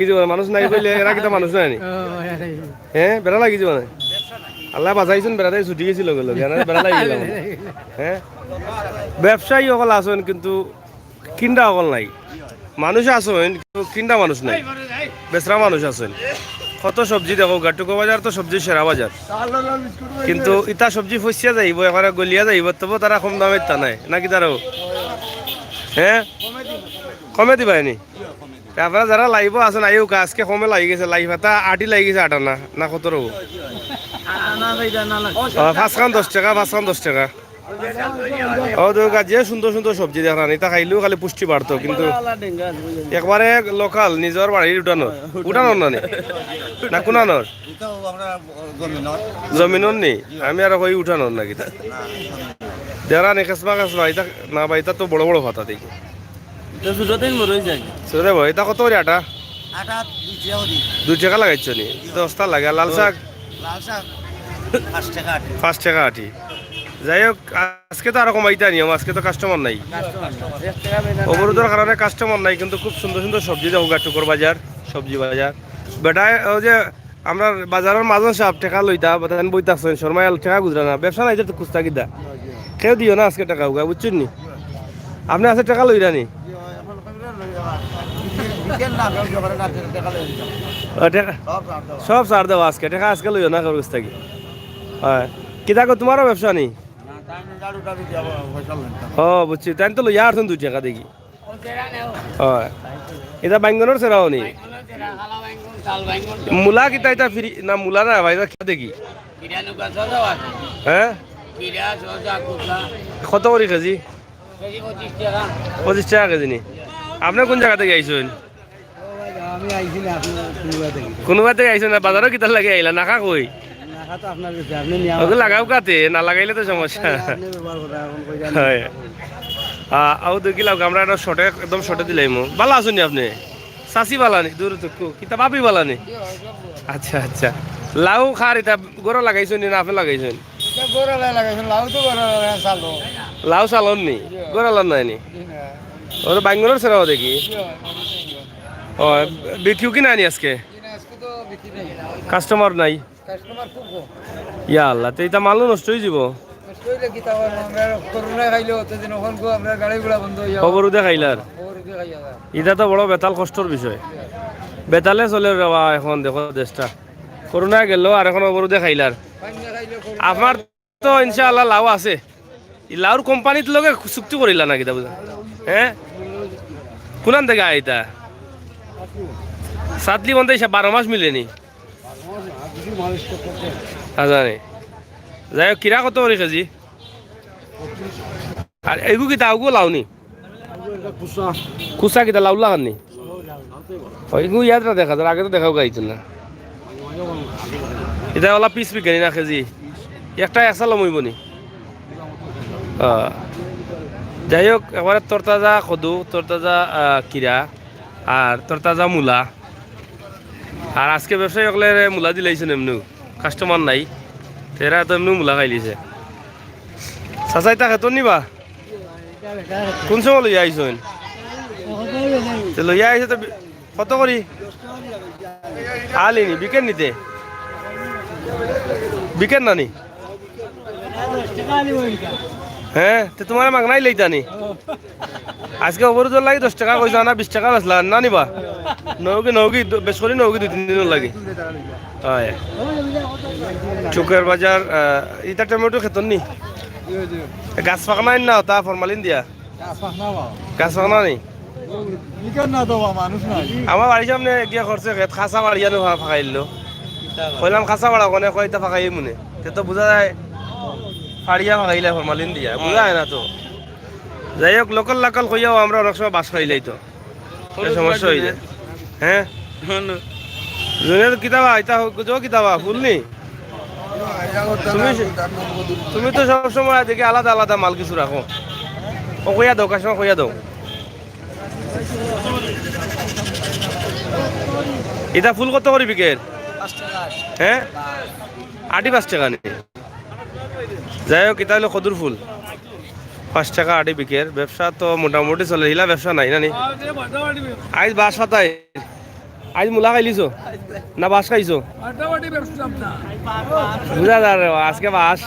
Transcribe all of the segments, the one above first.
কিছু মানুষ নাই কইলে এরা কিতা মানুষ নাই নি হ্যাঁ বেড়া লাগি যাব না আল্লাহ বাজাইছেন বেড়াতে ছুটি গেছিল লগে না বেড়া লাগি গেল হ্যাঁ ব্যবসায়ী সকল আছেন কিন্তু কিন্দা সকল নাই মানুষ আছেন কিন্তু কিন্দা মানুষ নাই বেচরা মানুষ আছেন কত সবজি দেখো গাটুকো বাজার তো সবজি সেরা বাজার কিন্তু ইটা সবজি ফসিয়া যাইব এখানে গলিয়া যাইব তবু তারা কম দামে তা নাই নাকি তারও হ্যাঁ কমে দিবাই আপনারা যারা লাইব আছেন আইও আজকে কমে লাগি গেছে লাইভ এটা আটি লাগি গেছে আটা না না কত রব 5 10 টাকা 5 10 টাকা ও তো যে সুন্দর সুন্দর সবজি দেখান এটা খাইলেও খালি পুষ্টি বাড়তো কিন্তু একবারে লোকাল নিজের বাড়ির উঠানোর উঠানোর না না কোনানোর জমিনর নেই আমি আর কই উঠানোর না কিতা দেরা নে কেসবা কেসবা এটা না ভাই এটা তো বড় বড় ভাতা দেখি সুরে ভাই এটা কত করে আটা 2 টাকা লাগাইছ নি 10 টাকা লাগে লাল শাক 5 টাকা আটি যাই হোক আজকে তো আরো কমাইতে নিয়ম আজকে তো কাস্টমার নাই অবরোধের কারণে কাস্টমার নাই কিন্তু খুব সুন্দর সুন্দর সবজি দেখো গাটুকর বাজার সবজি বাজার বেটায় ও যে আমরা বাজারের মাজন সাহেব টাকা লইতা বাতান বইতা আছেন শর্মায় টাকা গুজরা না ব্যবসা নাই তো কুস্তা কিদা কেউ দিও না আজকে টাকা উগা বুঝছেন নি আপনি আছে টাকা লইরা নি সব সার দেবো আজকে টাকা আজকে লইও না কুস্তা কি হয় কিতা কো তোমারও ব্যবসা নেই ও বুঝছি তাই তো লইয়া আসুন 2 টাকা দেখি হয় এটা বাইঙ্গনের সেরাও নি মূলা কিতা এটা ফ্রি না মূলা না ভাই এটা দেখি হ্যাঁ কত করে কেজি 25 টাকা কেজি নি আপনি কোন জায়গা থেকে আইছেন কোনোবা থেকে আইছেন না বাজারও কিতা লাগে আইলা নাকা কই লাগাও কাতে না লাগাইলে তো সমস্যা হয় আও দেখি লাগ আমরা একটা শর্টে একদম শর্টে দিলাম ভালো আছেন আপনি চাষি বালানি দূর তো কিতা বাপি বালানি আচ্ছা আচ্ছা লাউ খার এটা গরো লাগাইছেন না আপনি লাগাইছেন লাউ চালন নি গরো লান নাই নি ওর বাইঙ্গনের সেরাও দেখি ও বিক্রিও কি নাই আজকে কাস্টমার নাই ইয়া আল্লাহ তো এটা মালও নষ্ট হয়ে যাব অবরোধে খাইলার এটা তো বড় বেতাল কষ্টর বিষয় বেতালে চলে যাওয়া এখন দেখো দেশটা করোনা গেল আর এখন অবরোধে খাইলার আমার তো ইনশাআল্লাহ লাউ আছে লাউর কোম্পানির লগে চুক্তি করিলা না কিতা বুঝা হ্যাঁ কোনান থেকে আইতা সাতলি বন্ধ 12 মাস মিলেনি জানে যাই হোক কিরা কত করে কেজি আর এগু কিতা আউগু লাউনি কুসা কিতা লাউ লাগাননি এগু ইয়াদ না দেখা যায় আগে তো দেখাও গাইছিল না এটা ওলা পিস বিকেনি না কেজি একটা একশা লমইব নি যাই হোক একবারে তরতাজা কদু তরতাজা কিরা আর তরতাজা মূলা আর আজকে ব্যবসায়ী সকলে মূলা দিলাইছেন এমনি কাস্টমার নাই তেরা তো এমনি মূলা খাইলিছে চাচাই তা খেতন নিবা কোন সময় লইয়া আইসন লইয়া আইসে তো কত করি আলিনি বিকেন নিতে বিকেন নানি হ্যাঁ তো তোমার মাগনাই লইতানি আজকে অবরোধ লাগে 10 টাকা কইছা না 20 টাকা বেচলা না নিবা নৌকি বেশ করি নৌকি 2-3 দিন লাগে হয় চুকের বাজার এটা টমেটো খেতন নি গাছ পাকনা না তা ফরমালিন দিয়া গাছ পাকনা নেই আমার বাড়ির সামনে গিয়া করছে খাসা বাড়িয়ানো ফাঁকাইলো কইলাম খাসা বাড়া কোনে কয়টা ফাঁকাই মনে তো বোঝা যায় ফাড়িয়া ফাঁকাইলে ফরমালিন দিয়া বোঝা হয় না তো যাই হোক লোকাল লোকাল কইয়াও আমরা অনেক সময় বাস খাইলাই তো সমস্যা হয়ে যায় হ্যাঁ জুনিয়র কিতাবা এটা কিতাবা ফুলনি তুমি তো সবসময় দেখি আলাদা আলাদা মাল কিছু রাখো ও কইয়া দাও কাস্টমার কইয়া দাও এটা ফুল কত করে বিকের হ্যাঁ 5 টাকা নেই যাই হোক এটা হলো কদুর ফুল 5 টাকা আটি বিকের ব্যবসা তো মোটামুটি চলে হিলা ব্যবসা নাই নানি আজ বাস পাতায় আজ মূলা খাইলিছো না বাস খাইছো বুঝা যা রে আজকে বাস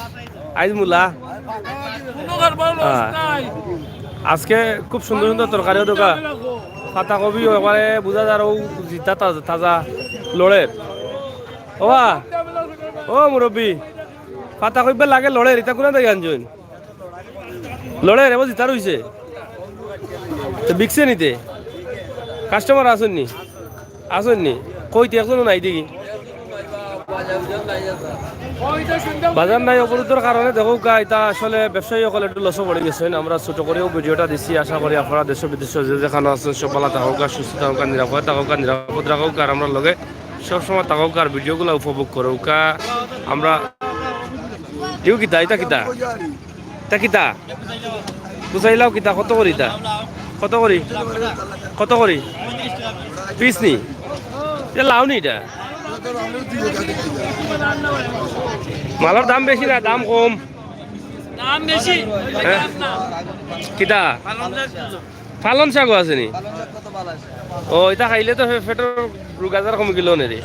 আজ মূলা আজকে খুব সুন্দর সুন্দর তরকারিও দোকা পাতাকপি একবারে বুঝা যার জিতা তাজা তাজা লড়ের ও মুরব্বী পাতাকপি লাগে লড়ের এটা কোনা তাই আনছেন লড়ের এবার জিতা রয়েছে তো বিকছে নিতে কাস্টমার আসেননি আসেননি কইতে এখনো নাই দেখি বাজার নাই অবরোধের কারণে দেখো এটা আসলে ব্যবসায়ী সকল একটু লসও পড়ে গেছেন আমরা ছোট করেও ভিডিওটা দিচ্ছি আশা করি আপনারা দেশ বিদেশ যে যেখানে আছেন সব ভালো থাকুক সুস্থ থাকুক নিরাপদ থাকুক নিরাপদ রাখুক আর আমরা লগে সবসময় থাকুক আর ভিডিওগুলো উপভোগ করুক আমরা ইউ কিতা এটা কিতা তা কিতা বুঝাইলাও কিতা কত করি তা কত করি কত করি পিস নি এটা লাও নি এটা মালের দাম বেশি না দাম কম দাম বেশি কিতা পালন শাকও আছে নি ও এটা খাইলে তো পেটের রোগ আজার কমে গেল নে রে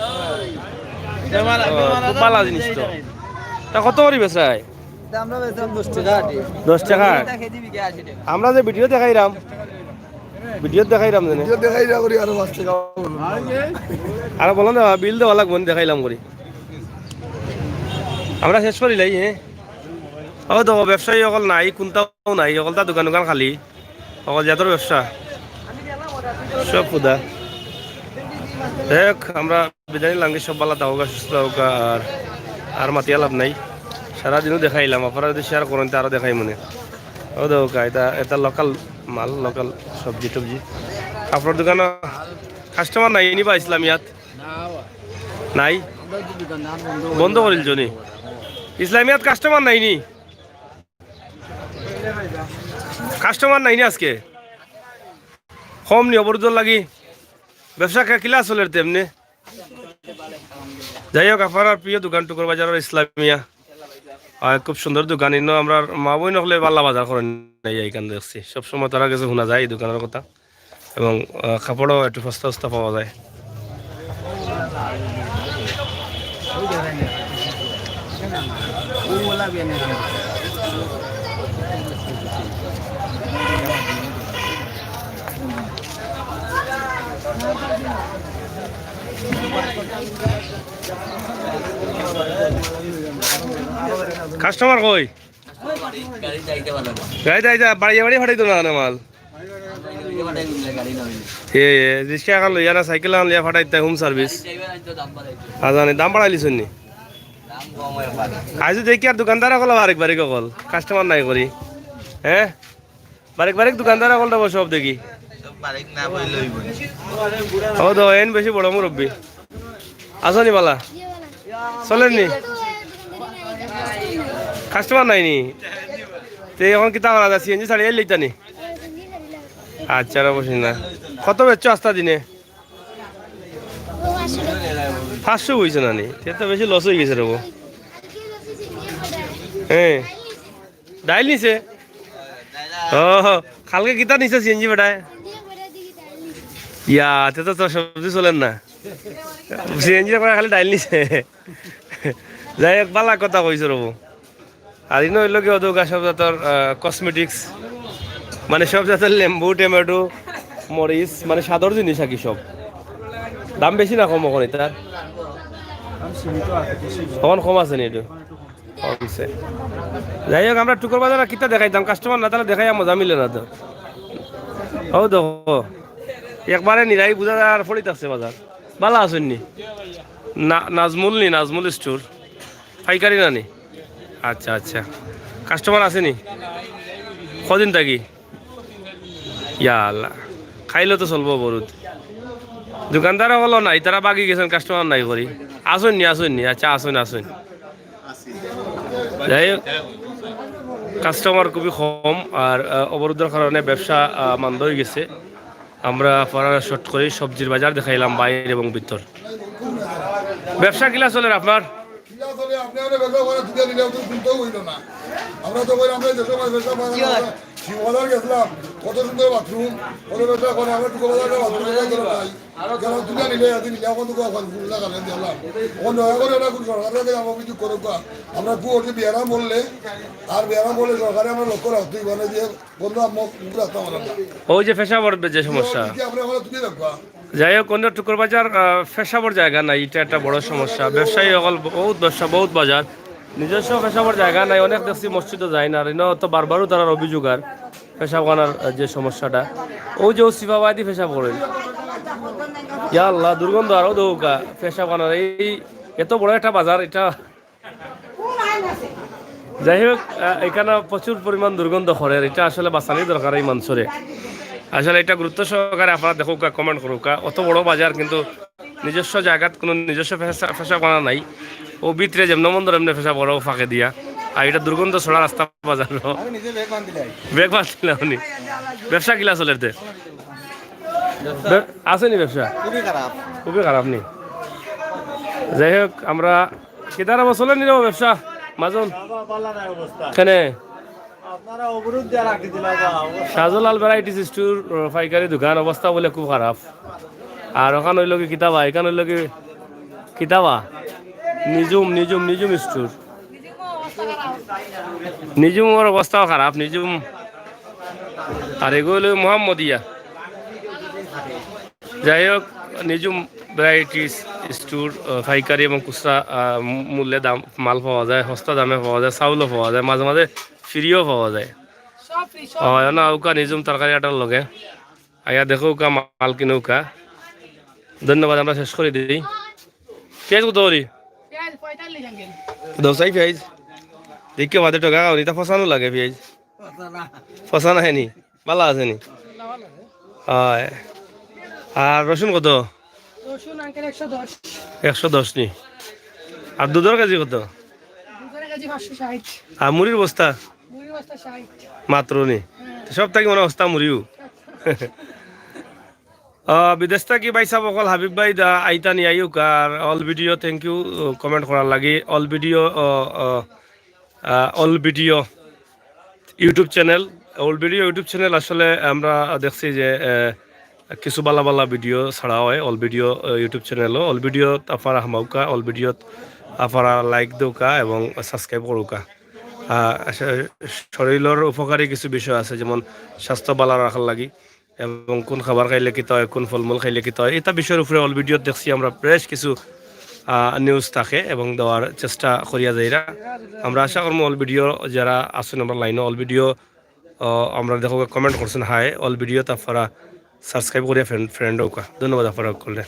খুব ভালো জিনিস তো তা কত করি বেচাই 10 টাকা আমরা যে ভিডিও দেখাইরাম জানি আর বলো না বিল দেওয়া লাগবো দেখাইলাম করি আমরা শেষ করি লাই হ্যাঁ ও তো ব্যবসায়ী অকল নাই কোনটাও নাই অকল তা দোকান দোকান খালি অকল যাদের ব্যবসা সব খুদা দেখ আমরা বিদায় লাঙ্গি সব বালা দাওগা সুস্থ হোক আর মাতিয়া লাভ নাই সারাদিনও দেখাইলাম আপনারা যদি শেয়ার করেন তা আরও দেখাই মনে ও দোকা এটা লোকাল মাল লোকাল সবজি টবজি আপনার দোকানে কাস্টমার নাই নিবা ইসলামিয়াত নাই বন্ধ করিল জনি ইসলামিয়াত কাস্টমার নাইনি কাস্টমার নাইনি আজকে কম নি অবরোধ লাগি ব্যবসা কিলা চলে তেমনি যাই হোক আপনার প্রিয় দোকান টুকুর বাজারের ইসলামিয়া খুব সুন্দর দোকান ইনো আমরা মা বই নহলে বাল্লা বাজার করেন নাই এইখান দেখছি সবসময় তারা কাছে শোনা যায় এই দোকানের কথা এবং কাপড়ও একটু সস্তা সস্তা পাওয়া যায় কাস্টমার কই গাড়ি বাড়ি বাড়ি ফাটাইতো না মাল রিক্সা এখন লইয়া না সাইকেল এখন লিয়া ফাটাইতে হোম সার্ভিস জানি দাম বাড়াইলিস নি আজ দেখি আর দোকানদার call Barek Barek call customer নাই করি হ্যাঁ বারেক বারেক দোকানদার কলটা সব দেখি ও তো এন বেশি বড় মুরব্বী আসনি বালা চলেন নি কাস্টমার নাই নি তে এখন কিতা করা যায় সিএনজি ছাড়িয়ে লইতা নি আচ্ছা অবশ্যই না কত বেচছো আস্তা দিনে 500 হয়েছে না নি তো বেশি লস হয়ে গেছে রবো হ্যাঁ ডাইল নিছে ও কালকে কিতা নিছে সিএনজি বেটায় ইয়া তে তো সবজি চলেন না সিএনজি করে খালি ডাইল নিছে যাই এক বালা কথা কইছে রবো আর ইনো হইল কি ওদৌকা সব জাতর কসমেটিক্স মানে সব জাতের লেম্বু টমেটো মরিচ মানে সাদর জিনিস আর কি সব দাম বেশি না কম এখন এটার তখন কম আছে নি একটু কমছে যাই হোক আমরা টুকুর বাজার কিতা দেখাইতাম কাস্টমার না তাহলে দেখাই মজা মিলে না তো ও দেখো একবারে নিরাই বুঝা আর ফড়িত আছে বাজার ভালো আছেন নি নাজমুল স্টোর পাইকারি না নি আচ্ছা আচ্ছা কাস্টমার আসেনি কদিন থাকি ইয়া আল্লাহ খাইলে তো চলবো বরুদ দোকানদার হলো নাই তারা বাকি গেছেন কাস্টমার নাই করি আসুন নি আচ্ছা আসুন যাই হোক কাস্টমার খুবই কম আর অবরোধের কারণে ব্যবসা মান্দ হয়ে গেছে আমরা পড়ার শর্ট করে সবজির বাজার দেখাইলাম বাইরে এবং ভিতর ব্যবসা কিলা চলে আপনার আমরা তো আমরা গেছিলাম কত সুন্দর বাথরুম ওদের বেটা করে আমরা টুকো বাজারে বাথরুম নাই যারা তুলে নিলে এদিন নিলে এখন তো এখন ফুল লাগালেন দিলাম এখন দয়া করে ওরা সরকারের কাছে আমার কিছু করুক আমরা কুয়োটি বিয়ারাম বললে আর বিয়ারাম বললে সরকারে আমরা লক্ষ্য রাখতেই মানে দিয়ে বন্ধু আমার রাখতাম আমরা ওই যে পেশাবর যে সমস্যা আমরা আমরা তুলে রাখবা যাই হোক অন্য টুকুর বাজার পেশাবর জায়গা নাই, এটা একটা বড় সমস্যা। ব্যবসায়ী অকল বহুত ব্যবসা বহুত বাজার, নিজস্ব পেশাবর জায়গা নাই। অনেক দেখছি মসজিদও যায় না, এনে তো বারবারও তার অভিযোগ আর পেশাবানার যে সমস্যাটা ও যে সিফাবাদি পেশাব করেন ইয়া আল্লাহ দুর্গন্ধ আরও দৌকা পেশাবানার এই এত বড় একটা বাজার এটা। যাই হোক এখানে প্রচুর পরিমাণ দুর্গন্ধ করে, এটা আসলে বাঁচানোই দরকার এই মানুষরে। আসলে এটা গুরুত্ব সহকারে আপনারা দেখুক, কমেন্ট করুক। অত বড় বাজার কিন্তু নিজস্ব জায়গাত কোনো নিজস্ব পেশাবানা নাই, ও ভিতরে যেমন মন্দির এমনি পেশা বড় ফাঁকে দিয়া। আর এটা দুর্গন্ধ ছড়া রাস্তা বাজার বেগ বাঁধছিলাম উনি। ব্যবসা কিলা চলে আসেনি ব্যবসা খুবই খারাপ নি। যাই হোক আমরা কেদার বছর নিলাম ব্যবসা মাজন কেনে শাহজালাল ভ্যারাইটিস স্টোর পাইকারি দোকান অবস্থা বলে খুব খারাপ। আর ওখান হইল কি কিতাবা, এখান হইল কি কিতাবা নিজুম নিজুম নিজুম স্টোর, নিজুমের অবস্থাও খারাপ নিজুম। আর এগুলো মোহাম্মদিয়া। যাই হোক নিজুম ভ্যারাইটিস স্টোর পাইকারি এবং খুচরা মূল্যে দাম মাল পাওয়া যায়, সস্তা দামে পাওয়া যায়, চাউলও পাওয়া যায়, মাঝে মাঝে ফ্রিও পাওয়া যায়। হয় না ওকা নিজুম তরকারি আটার লগে আয়া দেখো ওকা মাল কিনৌকা। ধন্যবাদ, আমরা শেষ করে দিই। পেঁয়াজ কত করি দোসাই পেঁয়াজ দেখে বাদে টাকা তা ফসানো লাগে পেঁয়াজ ফসানো হয়নি ভালো আছে নি? হয়। আর রসুন কত? 110 নি। আর দুধের কেজি কত? আর মুড়ির বস্তা মাত্র নি? সব থাকি মনে বস্তা মুড়িও। বিদেশ থাকি বাইসা অকল হাবিব ভাই দা আইতা নি আইউক। আর all video thank you comment করার লাগি। অল ভিডিও ইউটিউব চ্যানেল আসলে আমরা দেখছি যে কিছু বালা বালা ভিডিও ছাড়া হয় অল ভিডিও ইউটিউব চ্যানেলও। অল ভিডিও আপনারা হামাউকা, অল ভিডিও আপনারা লাইক দৌকা এবং সাবস্ক্রাইব করুকা। শরীরের উপকারী কিছু বিষয় আছে, যেমন স্বাস্থ্য বালা রাখার লাগি এবং কোন খাবার খাইলে কি হয়, কোন ফলমূল খাইলে কি হয়, এটা বিষয়ের উপরে অল ভিডিও দেখছি আমরা বেশ কিছু নিউজ থাকে এবং দেওয়ার চেষ্টা করিয়া যাইরা। আমরা আশা করবো অল ভিডিও যারা আসুন আমরা লাইনে অল ভিডিও আমরা দেখো কমেন্ট করছেন হাই অল ভিডিও আপনারা সাবস্ক্রাইব করিয়া ফ্রেন্ড হোকা। ধন্যবাদ আপনারা করলে।